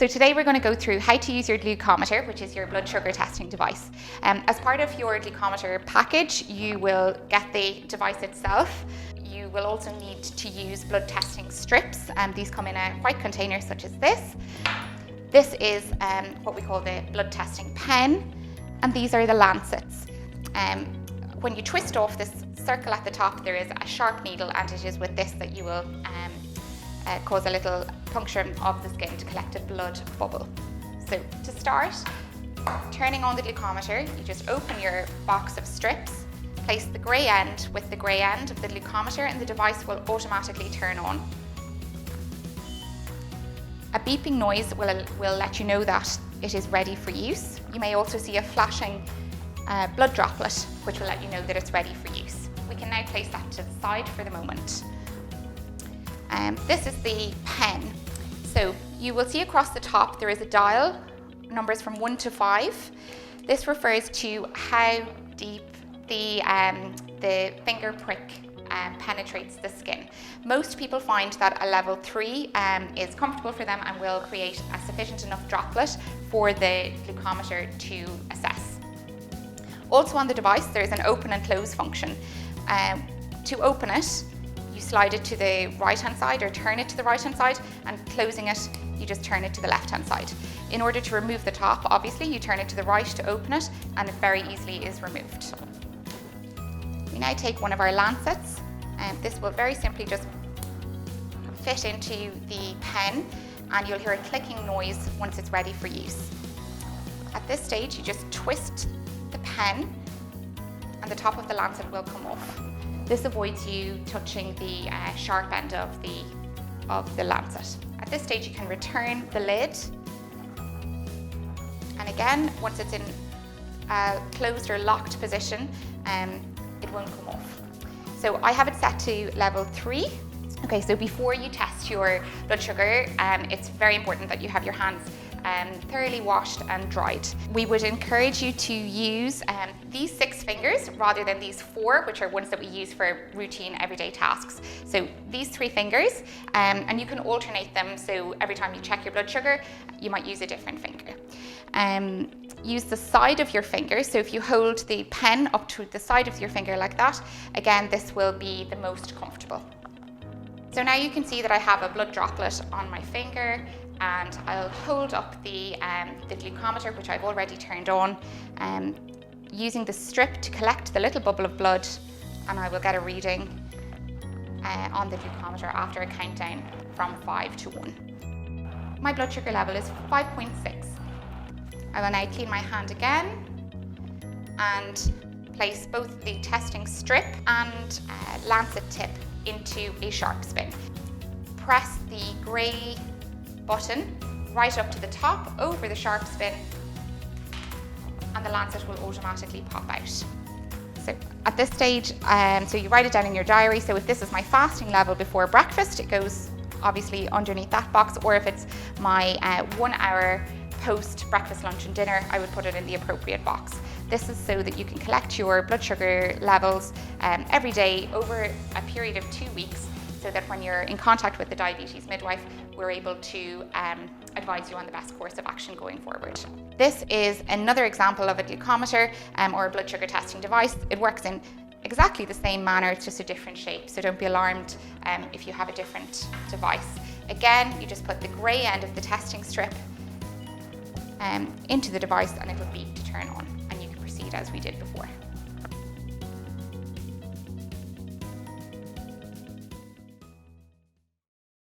So today we're going to go through how to use your glucometer, which is your blood sugar testing device. As part of your glucometer package, you will get the device itself. You will also need to use blood testing strips, and these come in a white container such as this. This is what we call the blood testing pen, and these are the lancets. When you twist off this circle at the top, there is a sharp needle, and it is with this that you will cause a little puncture of the skin to collect a blood bubble. So to start, turning on the glucometer, you just open your box of strips, place the grey end with the grey end of the glucometer, and the device will automatically turn on. A beeping noise will let you know that it is ready for use. You may also see a flashing blood droplet, which will let you know that it's ready for use. We can now place that to the side for the moment. This is the pen. So you will see across the top there is a dial, numbers from 1 to 5. This refers to how deep the finger prick penetrates the skin. Most people find that a level 3 is comfortable for them and will create a sufficient enough droplet for the glucometer to assess. Also on the device there is an open and close function. To open it, you slide it to the right hand side or turn it to the right hand side, and closing it, you just turn it to the left hand side. In order to remove the top, obviously you turn it to the right to open it, and it very easily is removed. We now take one of our lancets, and this will very simply just fit into the pen, and you'll hear a clicking noise once it's ready for use. At this stage, you just twist the pen and the top of the lancet will come off. This avoids you touching the sharp end of the lancet. At this stage, you can return the lid, and again, once it's in a closed or locked position, it won't come off. So I have it set to level 3. Okay, so before you test your blood sugar, it's very important that you have your hands thoroughly washed and dried. We would encourage you to use these 6 fingers rather than these 4, which are ones that we use for routine everyday tasks. So these 3 fingers, and you can alternate them, so every time you check your blood sugar, you might use a different finger. Use the side of your finger, so if you hold the pen up to the side of your finger like that, again, this will be the most comfortable. So now you can see that I have a blood droplet on my finger, and I'll hold up the glucometer, which I've already turned on, using the strip to collect the little bubble of blood, and I will get a reading on the glucometer after a countdown from 5 to 1. My blood sugar level is 5.6. I will now clean my hand again and place both the testing strip and lancet tip into a sharp spin. Press the grey button right up to the top over the sharp spin, and the lancet will automatically pop out. So at this stage, so you write it down in your diary. So if this is my fasting level before breakfast, it goes obviously underneath that box, or if it's my 1 hour post breakfast, lunch and dinner, I would put it in the appropriate box. This is so that you can collect your blood sugar levels every day over a period of 2 weeks, so that when you're in contact with the diabetes midwife, we're able to advise you on the best course of action going forward. This is another example of a glucometer or a blood sugar testing device. It works in exactly the same manner, it's just a different shape, so don't be alarmed if you have a different device. Again, you just put the grey end of the testing strip into the device, and it will beep to turn on, and you can proceed as we did before.